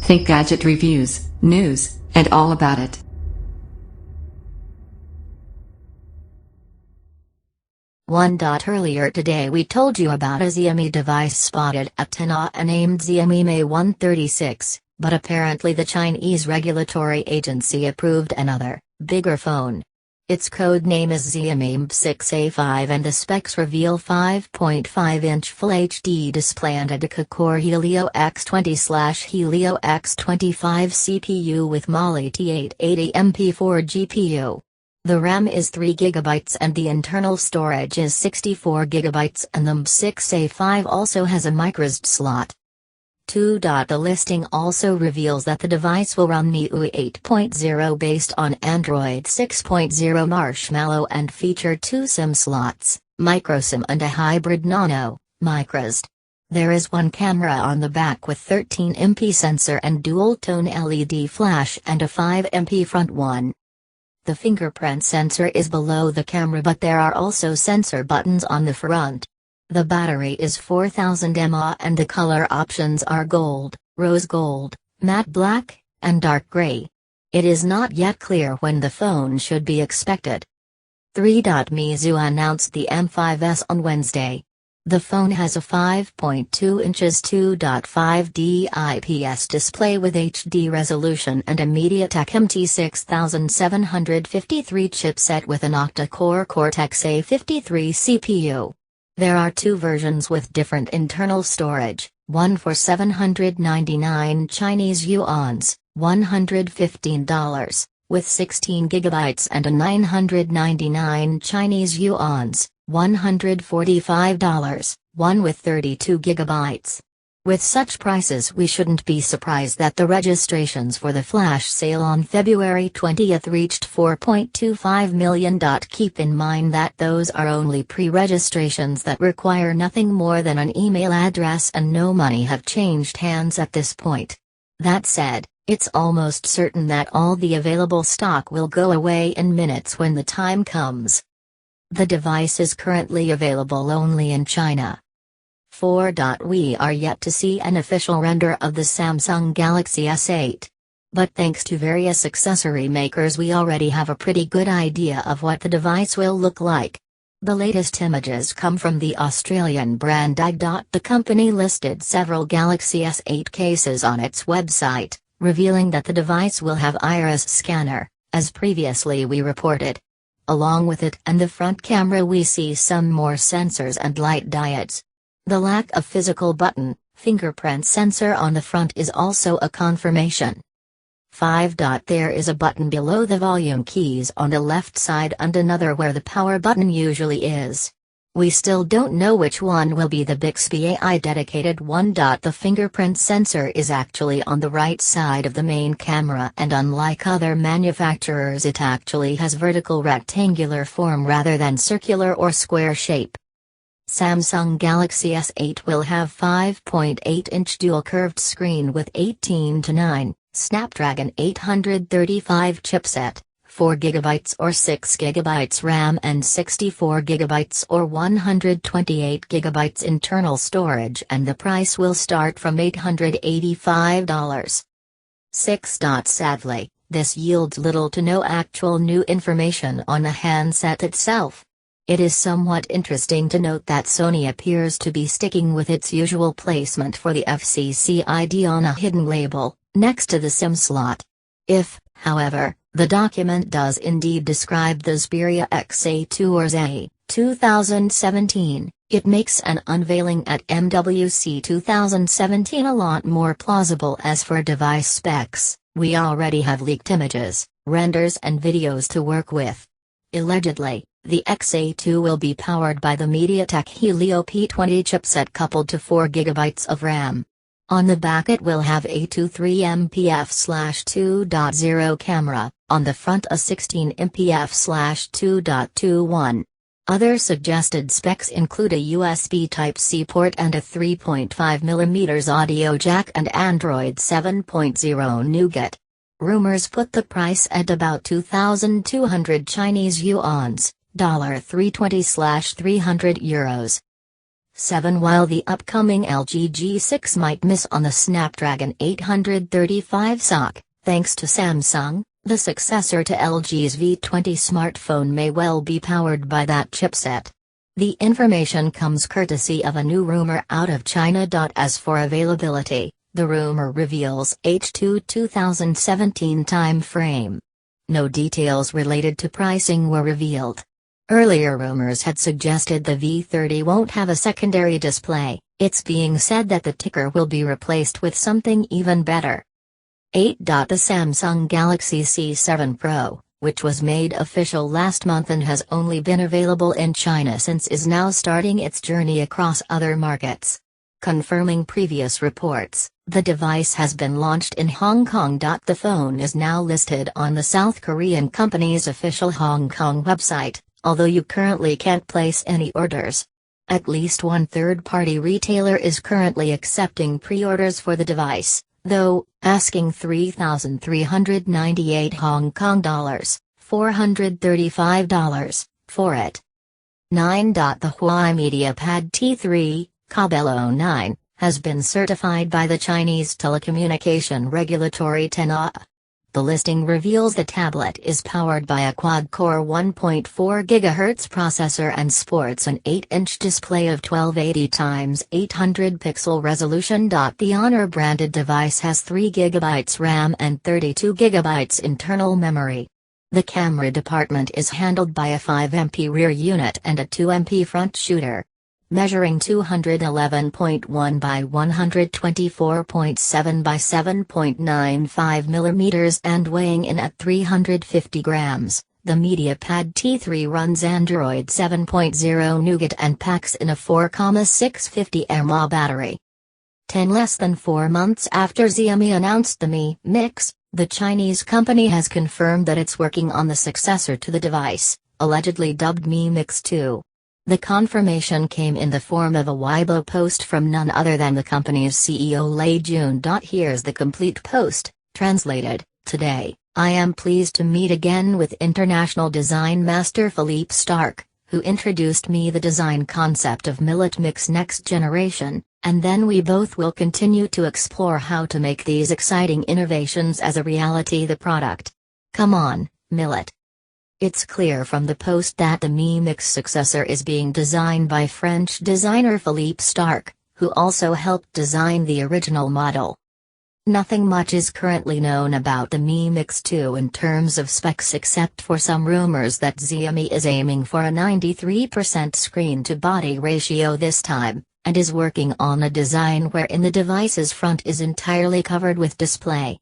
Think gadget reviews, news, and all about it. Earlier today we told you about a Xiaomi device spotted at TENAA named Xiaomi MAE136, but apparently the Chinese regulatory agency approved another, bigger phone. Its code name is Xiaomi MBE6A5 and the specs reveal 5.5-inch Full HD display and a deca-core Helio X20/Helio X25 CPU with Mali-T880MP4 GPU. The RAM is 3 GB and the internal storage is 64 GB and the MBE6A5 also has a microSD slot. The listing also reveals that the device will run MIUI 8.0 based on Android 6.0 Marshmallow and feature 2 SIM slots, microSIM and a hybrid nano, microSD. There is one camera on the back with 13MP sensor and dual-tone LED flash and a 5MP front one. The fingerprint sensor is below the camera but there are also sensor buttons on the front. The battery is 4000 mAh and the color options are gold, rose gold, matte black, and dark gray. It is not yet clear when the phone should be expected. Meizu announced the M5S on Wednesday. The phone has a 5.2 inches 2.5D IPS display with HD resolution and a MediaTek MT6753 chipset with an octa-core Cortex-A53 CPU. There are 2 versions with different internal storage, one for 799 Chinese yuans, $115, with 16 GB and a 999 Chinese yuans, $145, one with 32 GB. With such prices we shouldn't be surprised that the registrations for the flash sale on February 20 reached 4.25 million. Keep in mind that those are only pre-registrations that require nothing more than an email address and no money have changed hands at this point. That said, it's almost certain that all the available stock will go away in minutes when the time comes. The device is currently available only in China. We are yet to see an official render of the Samsung Galaxy S8. But thanks to various accessory makers we already have a pretty good idea of what the device will look like. The latest images come from the Australian brand IG. The company listed several Galaxy S8 cases on its website, revealing that the device will have iris scanner, as previously we reported. Along with it and the front camera we see some more sensors and light diodes. The lack of physical button, fingerprint sensor on the front is also a confirmation. There is a button below the volume keys on the left side and another where the power button usually is. We still don't know which one will be the Bixby AI dedicated one. The fingerprint sensor is actually on the right side of the main camera and unlike other manufacturers it actually has vertical rectangular form rather than circular or square shape. Samsung Galaxy S8 will have 5.8-inch dual-curved screen with 18:9, Snapdragon 835 chipset, 4 GB or 6 GB RAM and 64 GB or 128 GB internal storage and the price will start from $885. Sadly, this yields little to no actual new information on the handset itself. It is somewhat interesting to note that Sony appears to be sticking with its usual placement for the FCC ID on a hidden label, next to the SIM slot. If, however, the document does indeed describe the Xperia XA2 or XA, 2017, it makes an unveiling at MWC 2017 a lot more plausible. As for device specs, we already have leaked images, renders and videos to work with. Allegedly, the XA2 will be powered by the MediaTek Helio P20 chipset coupled to 4 GB of RAM. On the back it will have a 23MP f/2.0 camera, on the front a 16MP f/2.21. Other suggested specs include a USB Type-C port and a 3.5mm audio jack and Android 7.0 Nougat. Rumors put the price at about 2,200 Chinese yuans, $320/300 euros. 7 While the upcoming LG G6 might miss on the Snapdragon 835 SoC, thanks to Samsung, the successor to LG's V20 smartphone may well be powered by that chipset. The information comes courtesy of a new rumor out of China. As for availability, the rumor reveals H2 2017 time frame. No details related to pricing were revealed. Earlier rumors had suggested the V30 won't have a secondary display. It's being said that the ticker will be replaced with something even better. 8. The Samsung Galaxy C7 Pro, which was made official last month and has only been available in China since, is now starting its journey across other markets. Confirming previous reports, the device has been launched in Hong Kong. The phone is now listed on the South Korean company's official Hong Kong website, although you currently can't place any orders. At least one third-party retailer is currently accepting pre-orders for the device, though, asking $3,398 Hong Kong dollars, $435, for it. 9. The Huawei MediaPad T3, Cabello 9, has been certified by the Chinese telecommunication regulatory TENAA. The listing reveals the tablet is powered by a quad-core 1.4 GHz processor and sports an 8-inch display of 1280x800 pixel resolution. The Honor-branded device has 3 GB RAM and 32 GB internal memory. The camera department is handled by a 5MP rear unit and a 2MP front shooter. Measuring 211.1 by 124.7 by 7.95 mm and weighing in at 350 grams, the MediaPad T3 runs Android 7.0 Nougat and packs in a 4,650 mAh battery. 10 Less than 4 months after Xiaomi announced the Mi Mix, the Chinese company has confirmed that it's working on the successor to the device, allegedly dubbed Mi Mix 2. The confirmation came in the form of a Weibo post from none other than the company's CEO Lei Jun. Here's the complete post, translated: Today, I am pleased to meet again with international design master Philippe Starck, who introduced me the design concept of Millet Mix next generation, and then we both will continue to explore how to make these exciting innovations as a reality. The product. Come on, Millet. It's clear from the post that the Mi Mix successor is being designed by French designer Philippe Starck, who also helped design the original model. Nothing much is currently known about the Mi Mix 2 in terms of specs, except for some rumors that Xiaomi is aiming for a 93% screen-to-body ratio this time, and is working on a design wherein the device's front is entirely covered with display.